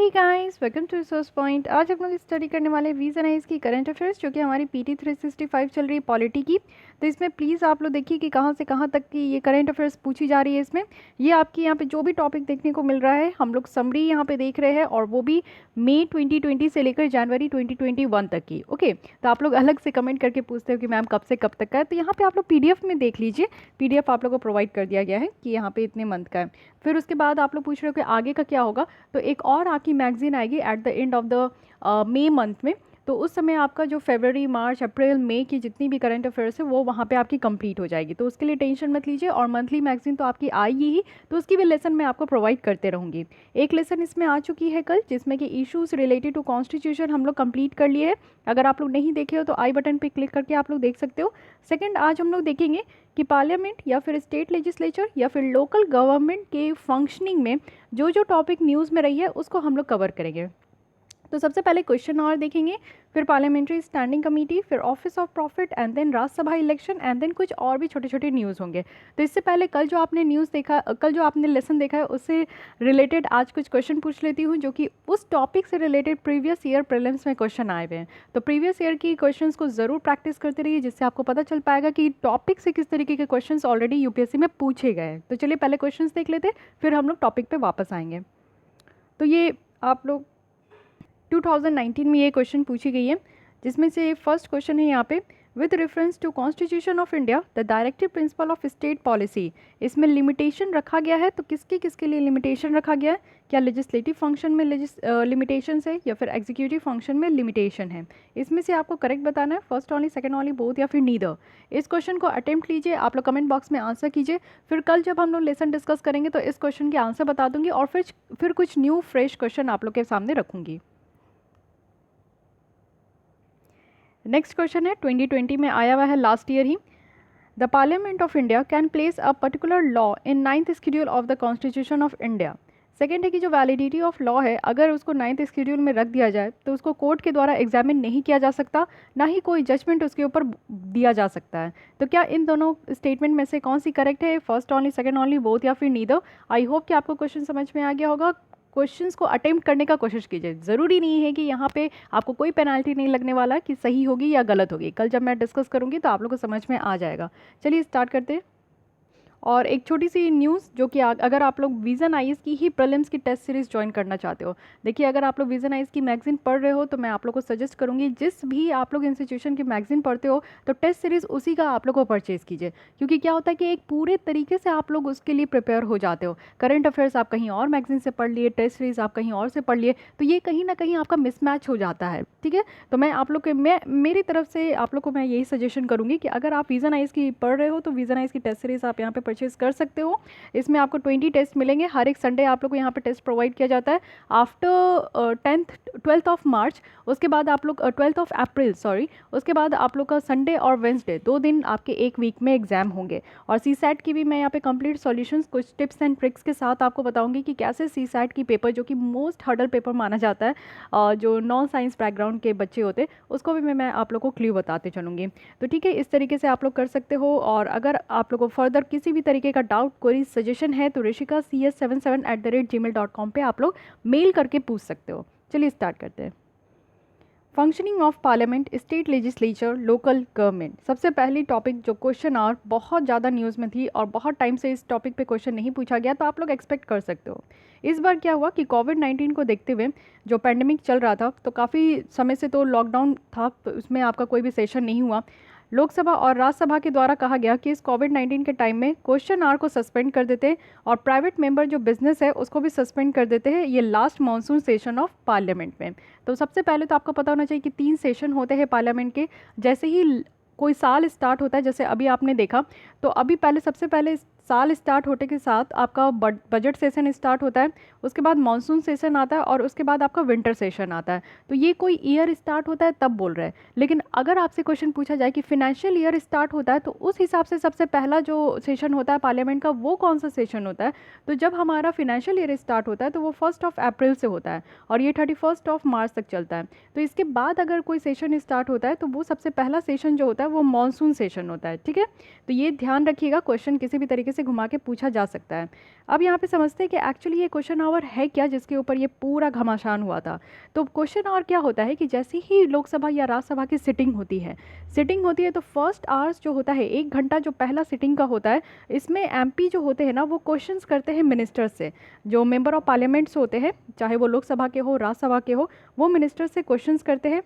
Hey guys, welcome to resource point. आज हम लोग स्टडी करने वाले वीज एंड आइज की करंट अफेयर्स, जो कि हमारी पीटी 365 चल रही है पॉलिटी की। तो इसमें प्लीज़ आप लोग देखिए कि कहाँ से कहाँ तक की ये करंट अफेयर्स पूछी जा रही है। इसमें ये आपकी यहाँ पे जो भी टॉपिक देखने को मिल रहा है, हम लोग समरी यहाँ पे देख रहे हैं, और वो भी मई 2020 से लेकर जनवरी 2021 तक की। ओके, तो आप लोग अलग से कमेंट करके पूछते हो कि मैम कब से कब तक का है, तो यहाँ पे आप लोग पीडीएफ में देख लीजिए। पीडीएफ आप लोग को प्रोवाइड कर दिया गया है कि यहाँ पे इतने मंथ का है। फिर उसके बाद आप लोग पूछ रहे हो कि आगे का क्या होगा, तो एक और आपकी मैगजीन आएगी at the end of the May month में। तो उस समय आपका जो फरवरी, मार्च, अप्रैल, मई की जितनी भी करंट अफेयर्स है वो वहाँ पे आपकी कंप्लीट हो जाएगी। तो उसके लिए टेंशन मत लीजिए, और मंथली मैगजीन तो आपकी आएगी ही, तो उसकी भी लेसन मैं आपको प्रोवाइड करते रहूँगी। एक लेसन इसमें आ चुकी है कल, जिसमें कि इशूज़ रिलेटेड टू कॉन्स्टिट्यूशन हम लोग कंप्लीट कर लिए हैं। अगर आप लोग नहीं देखे हो तो आई बटन पर क्लिक करके आप लोग देख सकते हो। सेकेंड, आज हम लोग देखेंगे कि पार्लियामेंट या फिर स्टेट लेजिस्लेचर या फिर लोकल गवर्नमेंट के फंक्शनिंग में जो जो टॉपिक न्यूज़ में रही है उसको हम लोग कवर करेंगे। तो सबसे पहले क्वेश्चन और देखेंगे, फिर पार्लियामेंट्री स्टैंडिंग कमेटी, फिर office of profit, and then Rajya Sabha election, and then कुछ और भी छोटे छोटे न्यूज़ होंगे। तो इससे पहले कल जो आपने न्यूज़ देखा, कल जो आपने लेसन देखा है, उससे रिलेटेड आज कुछ क्वेश्चन पूछ लेती हूँ, जो कि उस टॉपिक से रिलेटेड प्रीवियस ईयर प्रीलिम्स में क्वेश्चन आए हुए हैं। तो प्रीवियस ईयर की क्वेश्चंस को ज़रूर प्रैक्टिस करते रहिए, जिससे आपको पता चल पाएगा कि टॉपिक से किस तरीके के क्वेश्चन ऑलरेडी यूपीएससी में पूछे गए हैं। तो चलिए पहले क्वेश्चन देख लेते हैं, फिर हम लोग टॉपिक पर वापस आएंगे। तो ये आप लोग 2019 में ये क्वेश्चन पूछी गई है, जिसमें से फर्स्ट क्वेश्चन है यहाँ पे, with reference to constitution of India the directive principle of state policy. इसमें लिमिटेशन रखा गया है, तो किसके किसके लिए लिमिटेशन रखा गया है? क्या लेजिस्लेटिव फंक्शन में लिमिटेशन है, या फिर एग्जीक्यूटिव फंक्शन में लिमिटेशन है? इसमें से आपको करेक्ट बताना है, first only, second only, both, या फिर नीदर। इस क्वेश्चन को अटेम्प्ट लीजिए, आप लोग कमेंट बॉक्स में आंसर कीजिए। फिर कल जब हम लोग लेसन डिस्कस करेंगे तो इस क्वेश्चन के आंसर बता दूंगी, और फिर कुछ न्यू फ्रेश क्वेश्चन आप लोग के सामने रखूंगी। नेक्स्ट क्वेश्चन है, 2020 में आया हुआ है, last year he. The parliament of India can place a particular law in 9th schedule of the constitution of India. Second है कि जो वैलिडिटी ऑफ लॉ है, अगर उसको 9th शेड्यूल में रख दिया जाए तो उसको कोर्ट के द्वारा एग्जामिन नहीं किया जा सकता, ना ही कोई जजमेंट उसके ऊपर दिया जा सकता है। तो क्या इन दोनों स्टेटमेंट में से कौन सी करेक्ट है? First only, second only, both, या फिर नीदर? आई होप कि आपको क्वेश्चन समझ में आ गया होगा। क्वेश्चंस को अटेम्प्ट करने का कोशिश कीजिए। ज़रूरी नहीं है कि यहाँ पे आपको कोई पेनाल्टी नहीं लगने वाला कि सही होगी या गलत होगी। कल जब मैं डिस्कस करूँगी तो आप लोग को समझ में आ जाएगा। चलिए स्टार्ट करते हैं। और एक छोटी सी न्यूज़, जो कि अगर आप लोग विजन आईज की ही प्रीलिम्स की टेस्ट सीरीज़ ज्वाइन करना चाहते हो, देखिए अगर आप लोग विजन आईज की मैगजीन पढ़ रहे हो तो मैं आप लोग को सजेस्ट करूँगी, जिस भी आप लोग इंस्टीट्यूशन की मैगजीन पढ़ते हो तो टेस्ट सीरीज़ उसी का आप लोग को परचेज़ कीजिए। क्योंकि क्या होता है कि एक पूरे तरीके से आप लोग उसके लिए प्रिपेयर हो जाते हो। करंट अफेयर्स आप कहीं और मैगजीन से पढ़ लिए, टेस्ट सीरीज़ आप कहीं और से पढ़ लिए, तो ये कहीं ना कहीं आपका मिसमैच हो जाता है। ठीक है, तो मैं आप लोग के मेरी तरफ से आप लोग को मैं यही सजेशन करूँगी कि अगर आप विजन आईज की पढ़ रहे हो तो विजन आईज की टेस्ट सीरीज़ आप यहाँ पे परचेज़ कर सकते हो। इसमें आपको 20 टेस्ट मिलेंगे। हर एक संडे आप लोग को यहाँ पे टेस्ट प्रोवाइड किया जाता है। आफ्टर 12th ऑफ मार्च, उसके बाद आप लोग 12th ऑफ अप्रैल, सॉरी, उसके बाद आप लोग का संडे और वेंसडे 2 दिन आपके एक वीक में एग्जाम होंगे। और सी सैट की भी मैं यहाँ पे कंप्लीट सॉल्यूशंस, कुछ टिप्स एंड ट्रिक्स के साथ आपको बताऊंगी कि कैसे सी सैट की पेपर, जो कि मोस्ट हर्डल पेपर माना जाता है, जो नॉन साइंस बैकग्राउंड के बच्चे होते, उसको भी मैं आप लोग को क्ल्यू बताते चलूँगी। तो ठीक है, इस तरीके से आप लोग कर सकते हो। और अगर आप लोग को फर्दर किसी भी तरीके का डाउट, कोई सजेशन है, तो ऋषिका cs77@gmail.com पे आप लोग मेल करके पूछ सकते हो। चलिए स्टार्ट करते हैं। Functioning of parliament, state legislature, local government. सबसे पहली टॉपिक जो क्वेश्चन और बहुत ज़्यादा न्यूज़ में थी, और बहुत टाइम से इस टॉपिक पे क्वेश्चन नहीं पूछा गया, तो आप लोग एक्सपेक्ट कर सकते हो। इस बार क्या हुआ कि कोविड-19 को देखते हुए, जो पैंडमिक चल रहा था, तो काफ़ी समय से तो लॉकडाउन था, तो उसमें आपका कोई भी सेशन नहीं हुआ। लोकसभा और राज्यसभा के द्वारा कहा गया कि इस कोविड-19 के टाइम में क्वेश्चन आवर को सस्पेंड कर देते हैं, और प्राइवेट मेंबर जो बिजनेस है उसको भी सस्पेंड कर देते हैं, ये last monsoon session of parliament में। तो सबसे पहले तो आपको पता होना चाहिए कि 3 सेशन होते हैं पार्लियामेंट के। जैसे ही कोई साल स्टार्ट होता है, जैसे अभी आपने देखा, तो अभी सबसे पहले साल स्टार्ट होने के साथ आपका बजट सेशन स्टार्ट होता है, उसके बाद मॉनसून सेशन आता है, और उसके बाद आपका विंटर सेशन आता है। तो ये कोई ईयर स्टार्ट होता है तब बोल रहे हैं। लेकिन अगर आपसे क्वेश्चन पूछा जाए कि फिनेंशियल ईयर स्टार्ट होता है, तो उस हिसाब से सबसे पहला जो सेशन होता है पार्लियामेंट का, वो कौन सा सेशन होता है? तो जब हमारा फिनेंशियल ईयर स्टार्ट होता है तो वो 1 अप्रैल से होता है, और ये 31 मार्च तक चलता है। तो इसके बाद अगर कोई सेशन स्टार्ट होता है तो वो सबसे पहला सेशन जो होता है वो मॉनसून सेशन होता है। ठीक है, तो ये ध्यान रखिएगा, क्वेश्चन किसी भी तरीके तरीके से घुमा के पूछा जा सकता है। अब यहाँ पे समझते हैं कि एक्चुअली ये क्वेश्चन आवर है क्या जिसके ऊपर ये पूरा घमासान हुआ था। तो क्वेश्चन आवर क्या होता है कि जैसे ही लोकसभा या राज्यसभा की सिटिंग होती है तो फर्स्ट आवर्स जो होता है 1 घंटा जो पहला सिटिंग का होता है, इसमें एमपी जो होते हैं ना वो क्वेश्चंस करते हैं मिनिस्टर से। जो मेंबर ऑफ पार्लियामेंट्स होते हैं, चाहे वो लोकसभा के हो राज्यसभा के हो, वो मिनिस्टर से क्वेश्चंस करते हैं।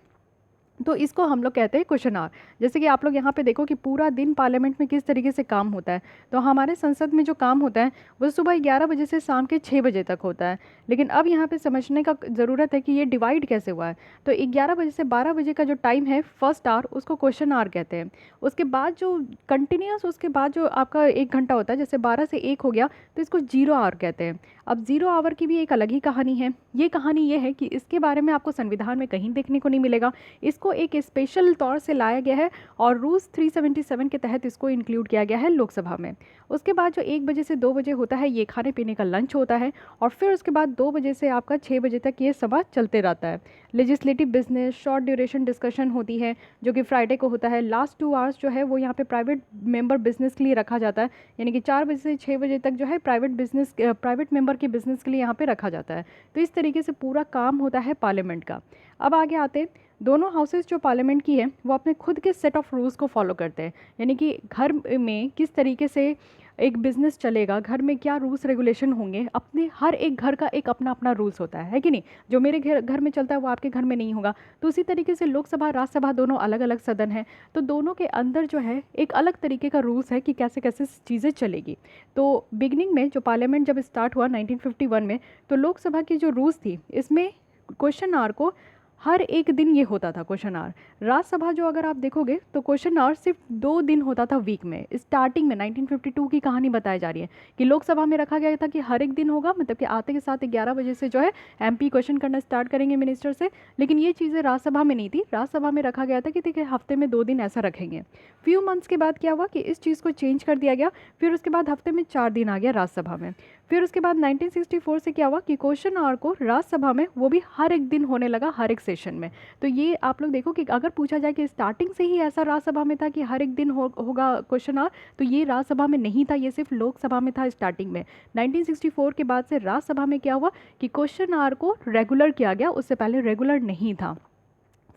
तो इसको हम लोग कहते हैं क्वेश्चन आवर। जैसे कि आप लोग यहाँ पे देखो कि पूरा दिन पार्लियामेंट में किस तरीके से काम होता है। तो हमारे संसद में जो काम होता है वो सुबह 11 बजे से शाम के 6 बजे तक होता है। लेकिन अब यहाँ पे समझने का ज़रूरत है कि ये डिवाइड कैसे हुआ है। तो 11 बजे से 12 बजे का जो टाइम है फर्स्ट आवर, उसको क्वेश्चन आवर कहते हैं। उसके बाद जो कंटिन्यूस उसके बाद जो आपका 1 घंटा होता है, जैसे 12 से 1 हो गया तो इसको जीरो आवर कहते हैं। अब जीरो आवर की भी एक अलग ही कहानी है। ये कहानी ये है कि इसके बारे में आपको संविधान में कहीं देखने को नहीं मिलेगा। इसको एक स्पेशल तौर से लाया गया है और रूल्स 377 के तहत इसको इंक्लूड किया गया है लोकसभा में। उसके बाद जो 1 बजे से 2 बजे होता है ये खाने पीने का लंच होता है, और फिर उसके बाद 2 बजे से आपका 6 बजे तक ये सभा चलते रहता है। Legislative business, short duration discussion होती है जो कि फ्राइडे को होता है। लास्ट 2 आवर्स जो है वो यहाँ पे प्राइवेट मेंबर बिजनेस के लिए रखा जाता है, यानी कि 4 बजे से 6 बजे तक जो है प्राइवेट मेंबर के बिजनेस के लिए यहाँ पे रखा जाता है। तो इस तरीके से पूरा काम होता है पार्लियामेंट का। अब आगे आते हैं, दोनों हाउसेस जो पार्लियामेंट की है वो अपने खुद के सेट ऑफ रूल्स को फॉलो करते हैं, यानी कि घर में किस तरीके से एक बिज़नेस चलेगा, घर में क्या रूल्स रेगुलेशन होंगे, अपने हर एक घर का एक अपना अपना रूल्स होता है कि नहीं। जो मेरे घर में चलता है वो आपके घर में नहीं होगा। तो उसी तरीके से लोकसभा राज्यसभा दोनों अलग अलग सदन हैं, तो दोनों के अंदर जो है एक अलग तरीके का रूल्स है कि कैसे कैसे चीज़ें चलेगी। तो बिगनिंग में जो पार्लियामेंट जब स्टार्ट हुआ 1951 में, तो लोकसभा की जो रूल्स थी इसमें क्वेश्चन आवर को हर एक दिन ये होता था क्वेश्चन आवर। राज्यसभा जो अगर आप देखोगे तो क्वेश्चन आवर सिर्फ 2 दिन होता था वीक में। स्टार्टिंग में 1952 की कहानी बताई जा रही है कि लोकसभा में रखा गया था कि हर एक दिन होगा, मतलब कि आते के साथ 11 बजे से जो है एमपी क्वेश्चन करना स्टार्ट करेंगे मिनिस्टर से। लेकिन ये चीज़ें राज्यसभा में नहीं थी। राज्यसभा में रखा गया था कि देखिए हफ्ते में 2 दिन ऐसा रखेंगे। फ्यू मंथ्स के बाद क्या हुआ कि इस चीज़ को चेंज कर दिया गया। फिर उसके बाद हफ्ते में 4 दिन आ गया राज्यसभा में। फिर उसके बाद 1964 से क्या हुआ कि क्वेश्चन आवर को राज्यसभा में वो भी हर एक दिन होने लगा, हर एक सेशन में। तो ये आप लोग देखो कि अगर पूछा जाए कि स्टार्टिंग से ही ऐसा राज्यसभा में था कि हर एक दिन होगा क्वेश्चन आवर, तो ये राज्यसभा में नहीं था, ये सिर्फ लोकसभा में था स्टार्टिंग में। 1964 के बाद से राज्यसभा में क्या हुआ कि क्वेश्चन आवर को रेगुलर किया गया, उससे पहले रेगुलर नहीं था।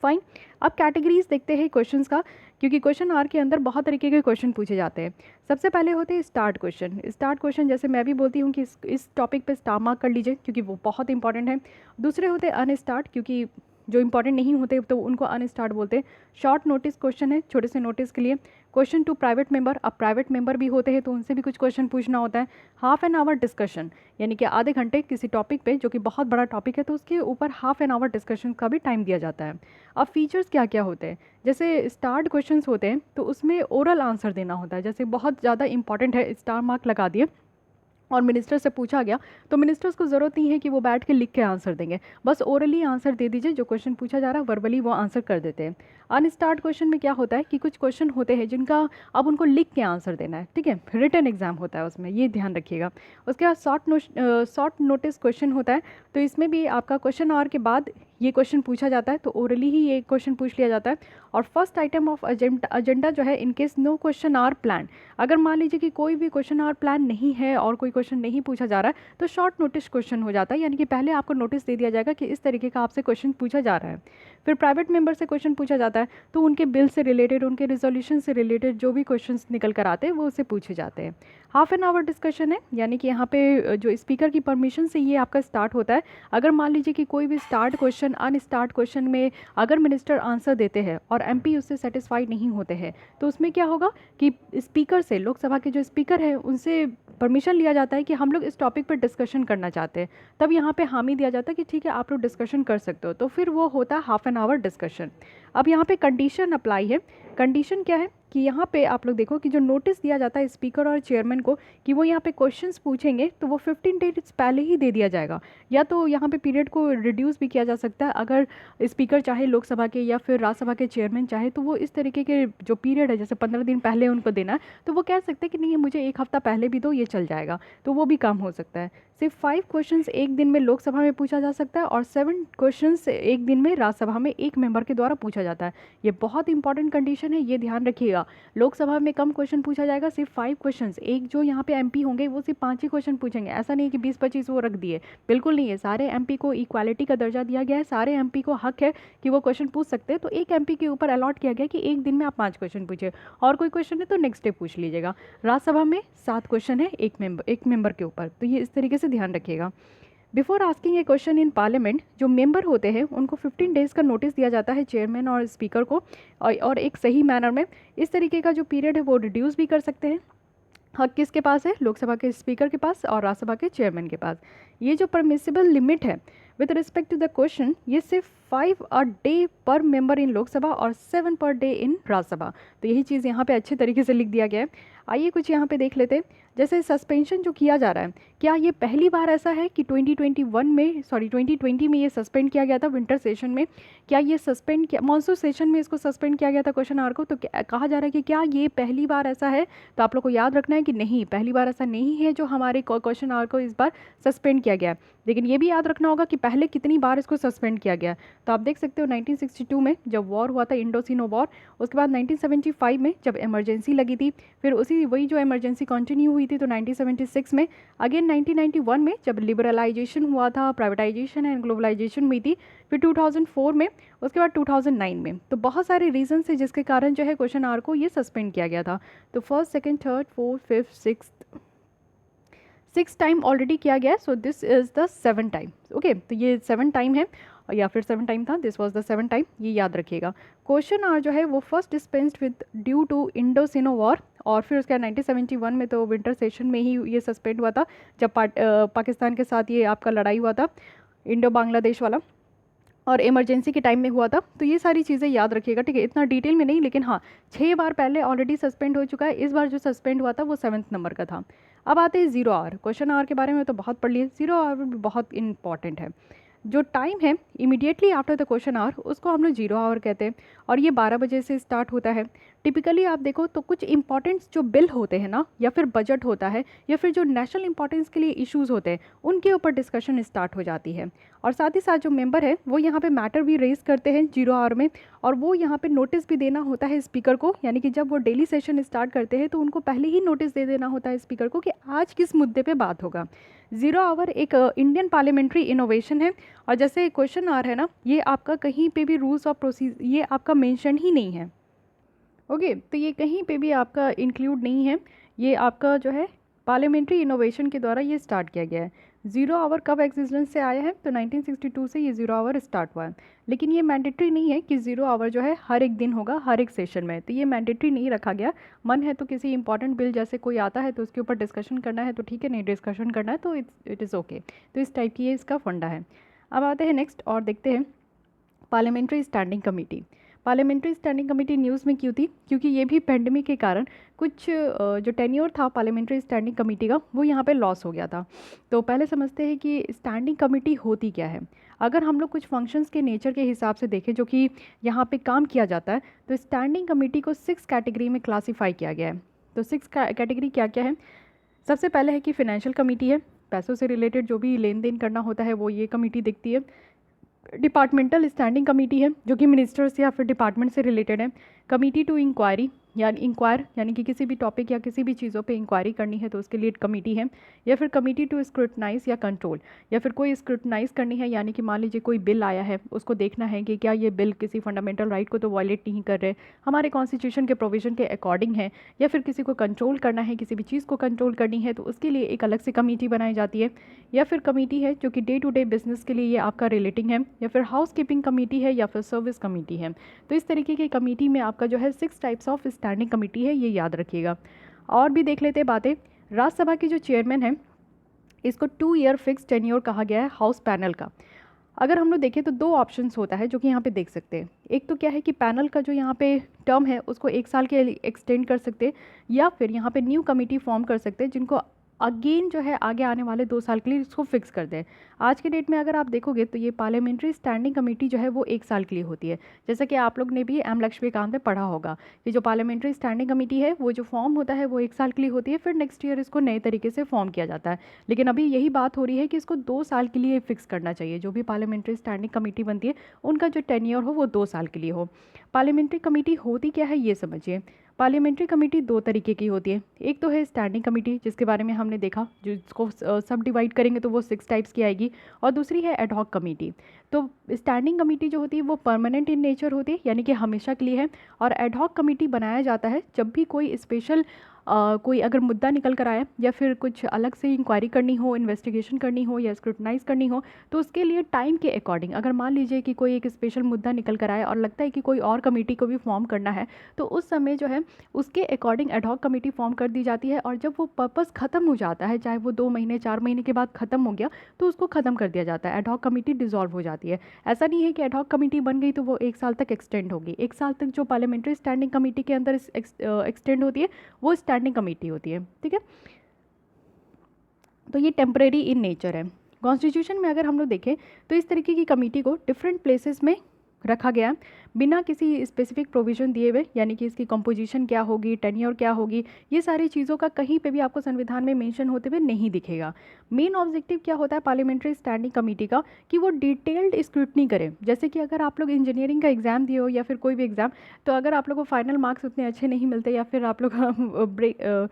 फाइन। अब कैटेगरीज देखते हैं क्वेश्चंस का, क्योंकि क्वेश्चन आवर के अंदर बहुत तरीके के क्वेश्चन पूछे जाते हैं। सबसे पहले होते हैं स्टार्ट क्वेश्चन। स्टार्ट क्वेश्चन जैसे मैं भी बोलती हूँ कि इस टॉपिक पे स्टार मार्क कर लीजिए क्योंकि वो बहुत इंपॉर्टेंट है। दूसरे होते हैं अनस्टार्ट, क्योंकि जो इंपॉर्टेंट नहीं होते तो उनको अनस्टार्ट बोलते हैं। शॉर्ट नोटिस क्वेश्चन है, छोटे से नोटिस के लिए। क्वेश्चन टू प्राइवेट मेंबर, अब प्राइवेट मेंबर भी होते हैं तो उनसे भी कुछ क्वेश्चन पूछना होता है। हाफ एन आवर डिस्कशन, यानी कि आधे घंटे किसी टॉपिक पे जो कि बहुत बड़ा टॉपिक है तो उसके ऊपर हाफ एन आवर डिस्कशन का भी टाइम दिया जाता है। अब फीचर्स क्या क्या होते हैं, जैसे स्टार्ट क्वेश्चंस होते हैं तो उसमें ओरल आंसर देना होता है। जैसे बहुत ज़्यादा इंपॉर्टेंट है, स्टार मार्क लगा दिए और मिनिस्टर से पूछा गया तो मिनिस्टर्स को ज़रूरत नहीं है कि वो बैठ के लिख के आंसर देंगे, बस ओरली आंसर दे दीजिए। जो क्वेश्चन पूछा जा रहा है वर्बली वो आंसर कर देते हैं। अनस्टार्ट क्वेश्चन में क्या होता है कि कुछ क्वेश्चन होते हैं जिनका अब उनको लिख के आंसर देना है, ठीक है, रिटन एग्जाम होता है उसमें, ये ध्यान रखिएगा। उसके बाद शॉर्ट नोटिस क्वेश्चन होता है, तो इसमें भी आपका क्वेश्चन आवर के बाद ये क्वेश्चन पूछा जाता है तो ओरली ही ये क्वेश्चन पूछ लिया जाता है। और फर्स्ट आइटम ऑफ एजेंडा जो है in case no question or plan, अगर मान लीजिए कि कोई भी क्वेश्चन आर प्लान नहीं है और कोई क्वेश्चन नहीं पूछा जा रहा है तो शॉर्ट नोटिस क्वेश्चन हो जाता है, यानी कि पहले आपको नोटिस दे दिया जाएगा कि इस तरीके का आपसे क्वेश्चन पूछा जा रहा है। फिर प्राइवेट मेंबर से क्वेश्चन पूछा जाता है तो उनके बिल से रिलेटेड, उनके रिजोल्यूशन से रिलेटेड जो भी क्वेश्चंस निकल कर आते हैं वो उससे पूछे जाते हैं। हाफ एन आवर डिस्कशन है, यानी कि यहाँ पे जो स्पीकर की परमिशन से ये आपका स्टार्ट होता है। अगर मान लीजिए कि कोई भी स्टार्ट क्वेश्चन अनस्टार्ट क्वेश्चन में अगर मिनिस्टर आंसर देते हैं और एमपी उससे सेटिस्फाइड नहीं होते हैं तो उसमें क्या होगा कि स्पीकर से, लोकसभा के जो स्पीकर हैं उनसे परमिशन लिया जाता है कि हम लोग इस टॉपिक पर डिस्कशन करना चाहते हैं। तब यहाँ पे हामी दिया जाता है कि ठीक है आप लोग डिस्कशन कर सकते हो, तो फिर वो होता है हाफ एन आवर डिस्कशन। अब यहाँ पे कंडीशन अप्लाई है। कंडीशन क्या है कि यहाँ पे आप लोग देखो कि जो नोटिस दिया जाता है स्पीकर और चेयरमैन को कि वो यहाँ पे क्वेश्चंस पूछेंगे तो वो 15 डेज पहले ही दे दिया जाएगा, या तो यहाँ पे पीरियड को रिड्यूस भी किया जा सकता है। अगर स्पीकर चाहे लोकसभा के या फिर राज्यसभा के चेयरमैन चाहे तो वो इस तरीके के जो पीरियड है जैसे 15 दिन पहले उनको देना है तो वो कह सकते हैं कि नहीं मुझे 1 हफ्ता पहले भी दो, ये चल जाएगा, तो वो भी काम हो सकता है। सिर्फ 5 क्वेश्चंस एक दिन में लोकसभा में पूछा जा सकता है और 7 क्वेश्चंस एक दिन में राज्यसभा में एक मेंबर के द्वारा पूछा जाता है। ये बहुत इंपॉर्टेंट कंडीशन है, ये ध्यान रखिएगा। जाएगा। लोकसभा में कम क्वेश्चन पूछा जाएगा, सिर्फ 5 क्वेश्चन। एक जो यहाँ पे एमपी होंगे वो सिर्फ 5 ही क्वेश्चन पूछेंगे, ऐसा नहीं है कि 20-25 वो रख दिए, बिल्कुल नहीं है। सारे एमपी को इक्वालिटी का दर्जा दिया गया है, सारे एमपी को हक है कि वो क्वेश्चन पूछ सकते हैं। तो एक एमपी के ऊपर अलॉट किया गया कि एक दिन में आप 5 क्वेश्चन पूछे, और कोई क्वेश्चन है तो नेक्स्ट डे पूछ लीजिएगा। राज्यसभा में 7 क्वेश्चन है एक मेंबर के ऊपर, तो ये इस तरीके से ध्यान रखिएगा। Before asking A question in parliament, जो मेंबर होते हैं उनको 15 डेज़ का नोटिस दिया जाता है चेयरमैन और स्पीकर को, और एक सही मैनर में। इस तरीके का जो पीरियड है वो रिड्यूस भी कर सकते हैं। हक किसके पास है? लोकसभा के स्पीकर के पास और राज्यसभा के चेयरमैन के पास। ये जो परमिसिबल लिमिट है with respect to the question, ये सिर्फ 5 a day per member in Lok Sabha और 7 पर डे इन राज्यसभा। तो यही चीज़ यहाँ पे अच्छे तरीके से लिख दिया गया है। आइए कुछ यहाँ पे देख लेते हैं। जैसे सस्पेंशन जो किया जा रहा है, क्या ये पहली बार ऐसा है कि 2020 में ये सस्पेंड किया गया था विंटर सेशन में? क्या ये सस्पेंड किया मानसून सेशन में इसको सस्पेंड किया गया था क्वेश्चन आवर को? तो कहा जा रहा है कि क्या ये पहली बार ऐसा है? तो आप लोग को याद रखना है कि नहीं, पहली बार ऐसा नहीं है जो हमारे क्वेश्चन आवर को इस बार सस्पेंड किया गया। लेकिन ये भी याद रखना होगा कि पहले कितनी बार इसको सस्पेंड किया गया। तो आप देख सकते हो 1962 में जब वॉर हुआ था, इंडोसिनो वॉर, उसके बाद 1975 में जब इमरजेंसी लगी थी, फिर वही जो इमरजेंसी कंटिन्यू हुई थी तो 1976 में, अगेन 1991 में जब लिबरलाइजेशन हुआ था, प्राइवेटाइजेशन एंड ग्लोबलाइजेशन हुई थी, फिर 2004 में, उसके बाद 2009 में। तो बहुत सारे रीजन है जिसके कारण जो है क्वेश्चन आवर को ये सस्पेंड किया गया था। तो first, second, third, fourth, fifth, six time already किया गया है। So this is the 7 time. Okay, तो ये 7 टाइम है, या फिर 7 टाइम था, दिस वाज द 7 टाइम, ये याद रखिएगा। क्वेश्चन आवर जो है वो first dispensed with due to Indo Sino war, और फिर उसके बाद 1971 में तो विंटर सेशन में ही ये सस्पेंड हुआ था, जब पाकिस्तान के साथ ये आपका लड़ाई हुआ था, इंडो बांग्लादेश वाला, और इमरजेंसी के टाइम में हुआ था। तो ये सारी चीज़ें याद रखिएगा, ठीक है, इतना डिटेल में नहीं, लेकिन हाँ 6 बार पहले ऑलरेडी सस्पेंड हो चुका है। इस बार जो सस्पेंड हुआ था वो 7th नंबर का था। अब आते हैं 0 आवर। क्वेश्चन आवर के बारे में तो बहुत पढ़ लिए, 0 आवर भी बहुत इंपॉर्टेंट है। जो टाइम है immediately after the question hour, उसको हम लोग 0 आवर कहते हैं, और ये 12 बजे से स्टार्ट होता है। टिपिकली आप देखो तो कुछ इंपॉर्टेंट जो बिल होते हैं ना, या फिर बजट होता है, या फिर जो नेशनल इंपॉर्टेंस के लिए इश्यूज़ होते हैं, उनके ऊपर डिस्कशन स्टार्ट हो जाती है। और साथ ही साथ जो मेंबर है वो यहाँ पे मैटर भी रेज करते हैं 0 आवर में, और वो यहाँ पे नोटिस भी देना होता है स्पीकर को, यानी कि जब वो डेली सेशन स्टार्ट करते हैं तो उनको पहले ही नोटिस दे देना होता है स्पीकर को कि आज किस मुद्दे पे बात होगा। 0 आवर एक इंडियन पार्लियामेंट्री इनोवेशन है, और जैसे क्वेश्चन आवर है ना, ये आपका कहीं पे भी रूल्स ऑफ प्रोसीजर ये आपका मेंशन ही नहीं है। ओके, तो ये कहीं पे भी आपका इंक्लूड नहीं है, ये आपका जो है पार्लियामेंट्री इनोवेशन के द्वारा ये स्टार्ट किया गया है। 0 आवर कब एग्जिस्टेंस से आया है? तो 1962 से ये 0 आवर स्टार्ट हुआ है। लेकिन ये मैंडेटरी नहीं है कि 0 आवर जो है हर एक दिन होगा हर एक सेशन में, तो ये मैंडेटरी नहीं रखा गया। मन है तो किसी इंपॉर्टेंट बिल जैसे कोई आता है तो उसके ऊपर डिस्कशन करना है तो ठीक है, नहीं डिस्कशन करना है तो इट इज़ ओके। तो इस टाइप की ये इसका फंडा है। अब आते हैं नेक्स्ट और देखते हैं parliamentary standing committee. Parliamentary standing committee news में क्यों थी? क्योंकि ये भी पेंडेमिक के कारण कुछ जो टेन्योर था पार्लियामेंट्री स्टैंडिंग कमेटी का वो यहाँ पे लॉस हो गया था। तो पहले समझते हैं कि स्टैंडिंग कमेटी होती क्या है। अगर हम लोग कुछ फंक्शंस के नेचर के हिसाब से देखें जो कि यहाँ पे काम किया जाता है, तो स्टैंडिंग कमेटी को 6 कैटेगरी में क्लासीफाई किया गया है। तो 6 कैटेगरी क्या क्या है? सबसे पहले है कि फिनेंशियल कमेटी है, पैसों से रिलेटेड जो भी लेन देन करना होता है वो ये कमेटी देखती है। डिपार्टमेंटल स्टैंडिंग कमेटी है जो कि मिनिस्टर्स या फिर डिपार्टमेंट से रिलेटेड है। कमेटी टू इंक्वायरी इंक्वायर यानी कि किसी भी टॉपिक या किसी भी चीज़ों पे इंक्वायरी करनी है तो उसके लिए कमेटी है। या फिर कमेटी टू स्क्रूटनाइज या कंट्रोल, या फिर कोई स्क्रूटनाइज करनी है, यानी कि मान लीजिए कोई बिल आया है उसको देखना है कि क्या ये बिल किसी फंडामेंटल राइट को तो वायलेट नहीं कर रहे, हमारे कॉन्स्टिट्यूशन के प्रोविजन के अकॉर्डिंग है। या फिर किसी को कंट्रोल करना है, किसी भी चीज़ को कंट्रोल करनी है तो उसके लिए एक अलग से कमेटी बनाई जाती है। या फिर कमेटी है जो कि डे टू डे बिजनेस के लिए ये आपका रिलेटिंग है। या फिर हाउस कीपिंग कमेटी है, या फिर सर्विस कमेटी है। तो इस तरीके की कमेटी में आपका जो है 6 टाइप्स ऑफ स्टैंडिंग कमेटी है, ये याद रखिएगा। और भी देख लेते हैं बातें। राज्यसभा की जो चेयरमैन है इसको 2 ईयर फिक्स टेन्योर कहा गया है हाउस पैनल का। अगर हम लोग देखें तो 2 ऑप्शंस होता है जो कि यहाँ पे देख सकते हैं। एक तो क्या है कि पैनल का जो यहाँ पे टर्म है उसको 1 साल के एक्सटेंड कर सकते हैं, या फिर यहाँ पे न्यू कमेटी फॉर्म कर सकते हैं जिनको अगेन जो है आगे आने वाले 2 साल के लिए इसको फिक्स कर दें। आज के डेट में अगर आप देखोगे तो ये पार्लियामेंट्री स्टैंडिंग कमेटी जो है वो 1 साल के लिए होती है। जैसा कि आप लोग ने भी एम लक्ष्मीकांत में पढ़ा होगा कि जो पार्लियामेंट्री स्टैंडिंग कमेटी है वो जो फॉर्म होता है वो 1 साल के लिए होती है, फिर नेक्स्ट ईयर इसको नए तरीके से फॉर्म किया जाता है। लेकिन अभी यही बात हो रही है कि इसको 2 साल के लिए फिक्स करना चाहिए। जो भी पार्लियामेंट्री स्टैंडिंग कमेटी बनती है उनका जो टेन्योर हो वो 2 साल के लिए हो। पार्लियामेंट्री कमेटी होती क्या है ये समझिए। पार्लियामेंट्री कमेटी दो तरीके की होती है। एक तो है स्टैंडिंग कमेटी, जिसके बारे में हमने देखा, जिसको सब डिवाइड करेंगे तो वो 6 टाइप्स की आएगी, और दूसरी है एडहॉक कमेटी। तो स्टैंडिंग कमेटी जो होती है वो परमानेंट इन नेचर होती है, यानी कि हमेशा के लिए है, और एडहॉक कमेटी बनाया जाता है जब भी कोई स्पेशल कोई अगर मुद्दा निकल कर आया या फिर कुछ अलग से इंक्वायरी करनी हो, इन्वेस्टिगेशन करनी हो या स्क्रूटनाइज करनी हो, तो उसके लिए टाइम के अकॉर्डिंग, अगर मान लीजिए कि कोई एक स्पेशल मुद्दा निकल कर आया और लगता है कि कोई और कमेटी को भी फॉर्म करना है, तो उस समय जो है उसके अकॉर्डिंग एडहॉक कमेटी फॉर्म कर दी जाती है। और जब वो पर्पस ख़त्म हो जाता है, चाहे वो 2 महीने 4 महीने के बाद ख़त्म हो गया, तो उसको ख़त्म कर दिया जाता है, एडहॉक कमेटी डिसॉल्व हो जाती है। ऐसा नहीं है कि एडहॉक कमेटी बन गई तो वो 1 साल तक एक्सटेंड होगी। 1 साल तक जो पार्लियामेंट्री स्टैंडिंग कमेटी के अंदर एक्सटेंड होती है वो स्टैंडिंग कमेटी होती है, ठीक है। तो ये टेम्परेरी इन नेचर है। कॉन्स्टिट्यूशन में अगर हम लोग देखें तो इस तरीके की कमेटी को डिफरेंट प्लेसेस में रखा गया बिना किसी स्पेसिफिक प्रोविजन दिए हुए, यानी कि इसकी कंपोजिशन क्या होगी, टेन्योर क्या होगी, ये सारी चीज़ों का कहीं पे भी आपको संविधान में मेंशन होते हुए नहीं दिखेगा। मेन ऑब्जेक्टिव क्या होता है पार्लियामेंट्री स्टैंडिंग कमेटी का, कि वो डिटेल्ड स्क्रूटनी करे। जैसे कि अगर आप लोग इंजीनियरिंग का एग्ज़ाम दिए हो या फिर कोई भी एग्ज़ाम, तो अगर आप लोग को फाइनल मार्क्स उतने अच्छे नहीं मिलते या फिर आप लोग